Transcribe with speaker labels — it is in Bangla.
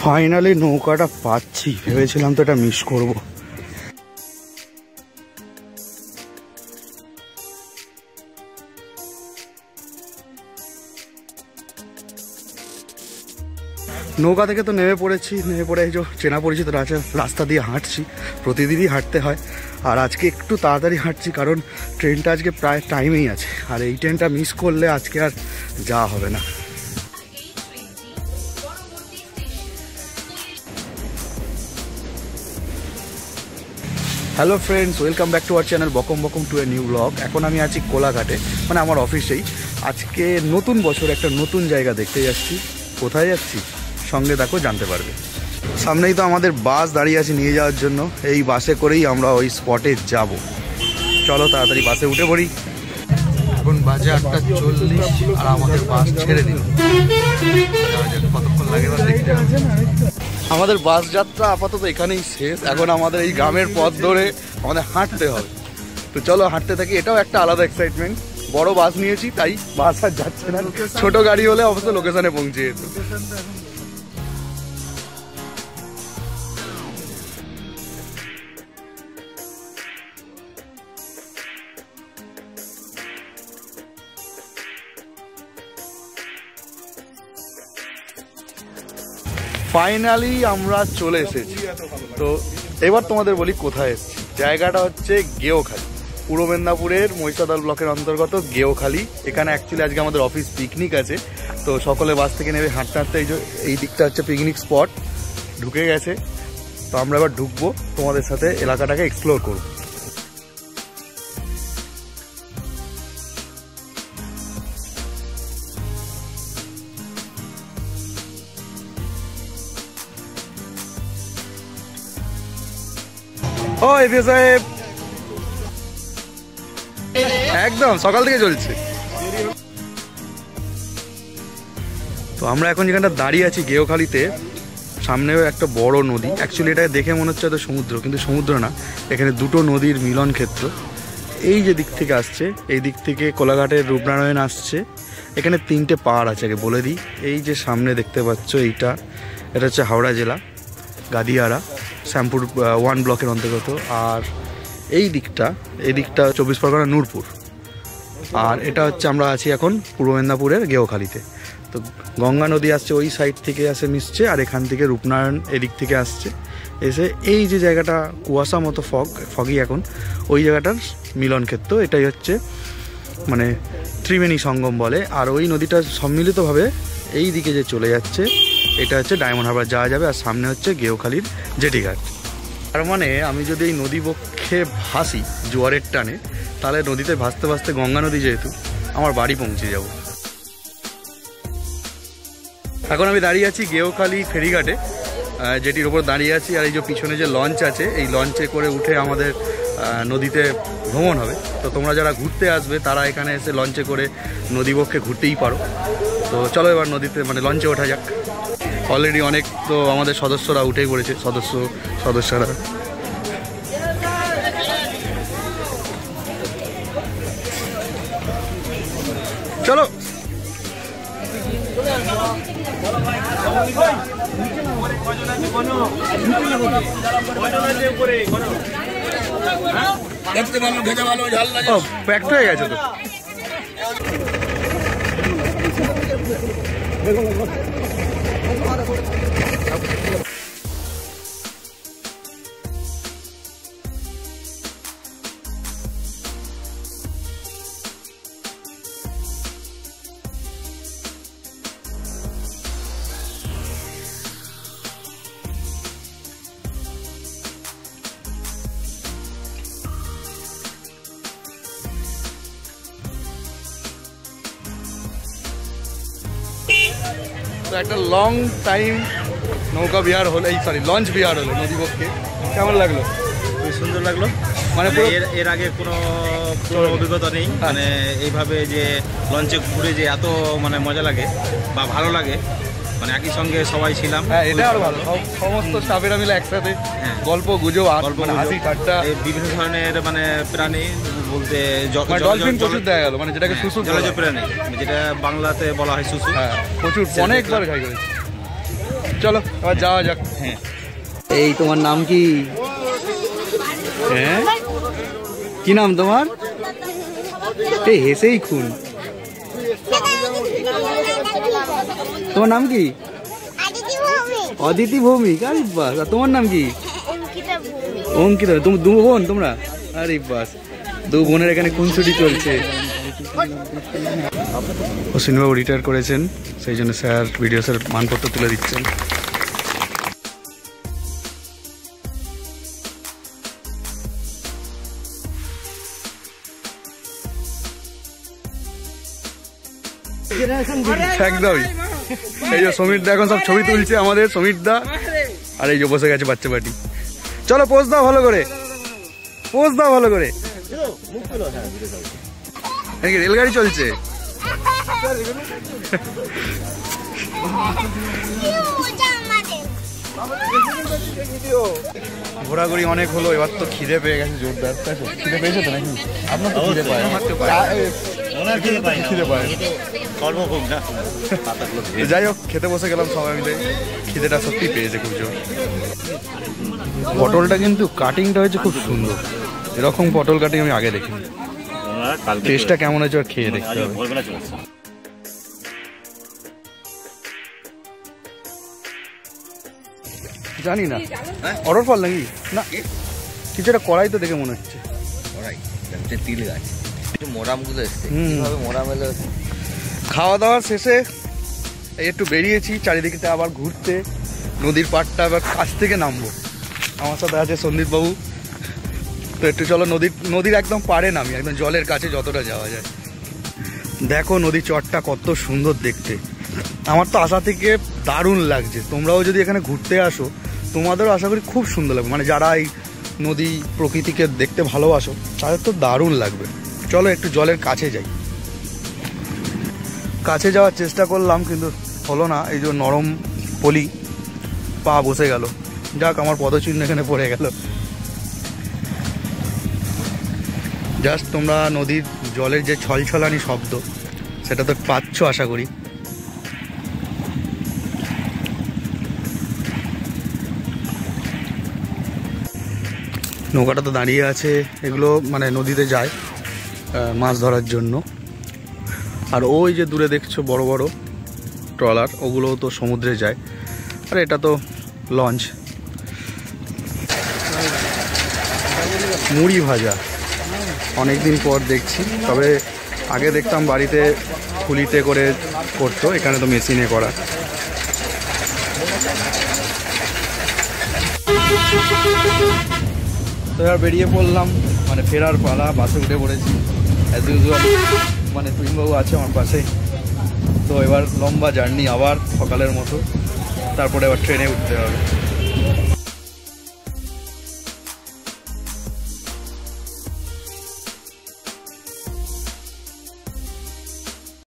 Speaker 1: ফাইনালি নৌকাটা পাচ্ছি, ভেবেছিলাম তো এটা মিস করব। নৌকা থেকে তো নেমে পড়েছি, নেমে পড়ে এই যে চেনা পরিচিত রাস্তা দিয়ে হাঁটছি, প্রতিদিনই হাঁটতে হয়। আর আজকে একটু তাড়াতাড়ি হাঁটছি কারণ ট্রেনটা আজকে প্রায় টাইমেই আছে, আর এই ট্রেনটা মিস করলে আজকে আর যাওয়া হবে না। Hello friends, welcome back to our channel বকম বকম টু এ নিউ ব্লগ। এখন আমি আছি কোলাঘাটে, মানে আমার অফিসেই। আজকে নতুন বছর, একটা নতুন জায়গা দেখতে যাচ্ছি। কোথায় যাচ্ছি সঙ্গে দেখো, জানতে পারবে। সামনেই তো আমাদের বাস দাঁড়িয়ে আছে নিয়ে যাওয়ার জন্য, এই বাসে করেই আমরা ওই স্পটে যাব। চলো তাড়াতাড়ি বাসে উঠে পড়ি। এখন বাজে 8:40 আর আমাদের বাস ছেড়ে দিল। কতক্ষণ লাগে আমাদের বাস যাত্রা আপাতত এখানেই শেষ। এখন আমাদের এই গ্রামের পথ ধরে আমাদের হাঁটতে হবে। তো চলো হাঁটতে থাকি, এটাও একটা আলাদা এক্সাইটমেন্ট। বড় বাস নিয়েছি তাই বাস আর যাচ্ছে না, ছোট গাড়ি হলে অবশ্য লোকেশনে পৌঁছে যেত। ফাইনালি আমরা চলে এসেছি। তো এবার তোমাদের বলি কোথায় এসেছি। জায়গাটা হচ্ছে গেওখালি, পূর্ব মেদিনীপুরের মহিষাদল ব্লকের অন্তর্গত গেওখালি। এখানে অ্যাকচুয়ালি আজকে আমাদের অফিস পিকনিক আছে। তো সকলে বাস থেকে নেমে হাঁটতে হাঁটতে এই দিকটা হচ্ছে পিকনিক স্পট, ঢুকে গেছে। তো আমরা এবার ঢুকবো, তোমাদের সাথে এলাকাটাকে এক্সপ্লোর করবো। ও এফএ সাহেব, একদম সকাল থেকে চলছে। তো আমরা এখন যেখানটা দাঁড়িয়ে আছি গেওখালিতে, সামনেও একটা বড় নদী। অ্যাকচুয়ালি এটা দেখে মনে হচ্ছে হয়তো সমুদ্র, কিন্তু সমুদ্র না, এখানে দুটো নদীর মিলন ক্ষেত্র। এই যে দিক থেকে আসছে, এই দিক থেকে কোলাঘাটের রূপনারায়ণ আসছে। এখানে 3টে পাহাড় আছে, আগে বলে দিই। এই যে সামনে দেখতে পাচ্ছ এটা হচ্ছে হাওড়া জেলা, গাদিয়ারা, শ্যামপুর 1 ব্লকের অন্তর্গত। আর এই দিকটা 24 পরগনা নূরপুর। আর এটা হচ্ছে আমরা আছি এখন পূর্ব মেদিনীপুরের গেওখালিতে। তো গঙ্গা নদী আসছে ওই সাইড থেকে আসে মিশছে, আর এখান থেকে রূপনারায়ণ এদিক থেকে আসছে এসে এই যে জায়গাটা কুয়াশা মতো ফগি এখন, ওই জায়গাটার মিলন ক্ষেত্র। এটাই হচ্ছে মানে ত্রিবেণী সঙ্গম বলে। আর ওই নদীটা সম্মিলিতভাবে এই দিকে যে চলে যাচ্ছে, এটা হচ্ছে ডায়মন্ড হারবার যাওয়া যাবে। আর সামনে হচ্ছে গেওখালির জেটিঘাট। তার মানে আমি যদি এই নদী বক্ষে ভাসি জোয়ারের টানে, তাহলে নদীতে ভাসতে ভাসতে গঙ্গা নদী যেহেতু আমার বাড়ি পৌঁছে যাব। এখন আমি দাঁড়িয়ে আছি গেওখালি ফেরিঘাটে, যেটির ওপর দাঁড়িয়ে আছি। আর এই যে পিছনে যে লঞ্চ আছে, এই লঞ্চে করে উঠে আমাদের নদীতে ভ্রমণ হবে। তো তোমরা যারা ঘুরতে আসবে তারা এখানে এসে লঞ্চে করে নদীবক্ষে ঘুরতেই পারো। তো চলো এবার নদীতে মানে লঞ্চে ওঠা যাক। অলরেডি অনেক তো আমাদের সদস্যরা উঠে পড়েছে, সদস্যরা। চলো প্যাকড হয়ে গেছে তো। তো একটা লং টাইম নৌকা বিহার হলো, লঞ্চ বিহার হলো নদীবক্ষে। কেমন লাগলো?
Speaker 2: খুব সুন্দর লাগলো।
Speaker 1: মানে
Speaker 2: এর আগে কোনো অভিজ্ঞতা নেই, মানে এইভাবে যে লঞ্চে ঘুরে যে এত মানে মজা লাগে বা ভালো লাগে, মানে একই সঙ্গে সবাই ছিলাম।
Speaker 1: হ্যাঁ, এটা আরো ভালো, সমস্ত স্টাফেরা মিলে একসাথে গল্প গুজব, হাসি ঠাট্টা।
Speaker 2: বিভিন্ন ধরনের মানে প্রাণী বলতে
Speaker 1: ডলফিন প্রচুর দেখা গেল, মানে যেটাকে শুশু
Speaker 2: জলজ প্রাণী, যেটা বাংলাতে বলা হয় শুশু।
Speaker 1: হ্যাঁ, প্রচুর, অনেকবার খাই করেছি। চলো আবার যাওয়া যাক।
Speaker 2: হ্যাঁ,
Speaker 1: এই তোমার নাম কি? হ্যাঁ, কি নাম তোমার? এই হেসেই খুন। তোমার নাম কি? অদিতি ভৌমিক। আরে বাস। আর তোমার নাম কি? অঙ্কিতা। তুমি দু বোন তোমরা? আরে বাস, দু বোনের এখানে খুনসুটি চলছে। অশ্বিনবাবু রিটায়ার করেছেন, সেই জন্য স্যার ভিডিও স্যার মানপত্র তুলে দিচ্ছেন। একদমই। এই যে সমীর দা এখন সব ছবি তুলছে আমাদের, সমীর দা। আর এই যে বসে গেছে বাচ্চা পার্টি। চলো পোজ দাও ভালো করে, পোজ দাও ভালো করে। রেলগাড়ি চলছে। ঘোরাঘুরি অনেক হলো, এবার তো খিদে পেয়ে গেছে জোরদার। খিদে পেয়েছে তো নাকি? আপনার তো খিদে পায়, খিদে পায়। যাই হোক, খেতে বসে গেলাম সবাই মিলে। খিদেটা সত্যি পেয়েছে খুব জোর। পটলটা কিন্তু কাটিংটা হয়েছে খুব সুন্দর, এরকম পটল কাটিং আমি আগে দেখিনি। টেস্টটা কেমন হয়েছে খেয়ে দেখতে হবে। জানি না অর্ডার ফল নাকি না, কিছু একটা কড়াই তো দেখে মনে হচ্ছে।
Speaker 3: তিল গাছ মোরামগুলো এসছে, কিভাবে মোরাম এলো।
Speaker 1: খাওয়া দাওয়া শেষে এই একটু বেরিয়েছি চারিদিকে আবার ঘুরতে, নদীর পাড়টা আবার কাছ থেকে নামবো। আমার সাথে আছে সন্দীপ বাবু। তো একটু চলো নদীর একদম পাড়ে নামি, একদম জলের কাছে যতটা যাওয়া যায়। দেখো নদীর চরটা কত সুন্দর দেখতে। আমার তো আশা থেকে দারুণ লাগছে। তোমরাও যদি এখানে ঘুরতে আসো, তোমাদেরও আশা করি খুব সুন্দর লাগবে। মানে যারা এই নদী প্রকৃতিকে দেখতে ভালোবাসো তাদের তো দারুণ লাগবে। চলো একটু জলের কাছে যাই। কাছে যাওয়ার চেষ্টা করলাম কিন্তু হলো না, এই যে নরম পলি, পা বসে গেল। যাক, আমার পদচিহ্ন এখানে পড়ে গেল। জাস্ট তোমরা নদীর জলের যে ছলছলানি শব্দ সেটা তো পাচ্ছ আশা করি। নৌকাটা তো দাঁড়িয়ে আছে, এগুলো মানে নদীতে যায় মাছ ধরার জন্য। আর ওই যে দূরে দেখছো বড় বড় ট্রলার, ওগুলো তো সমুদ্রে যায়। আর এটা তো লঞ্চ। মুড়ি ভাজা অনেকদিন পর দেখছি, তবে আগে দেখতাম বাড়িতে খুলিতে করে করতো, এখানে তো মেশিনে করা। তো এবার বেরিয়ে পড়লাম, মানে ফেরার পালা। বাসে উঠে পড়েছি অ্যাজ ইউজুয়াল, মানে তুইনবাবু আছে আমার পাশে। তো এবার লম্বা জার্নি আবার সকালের মতো, তারপরে আবার ট্রেনে উঠতে হবে।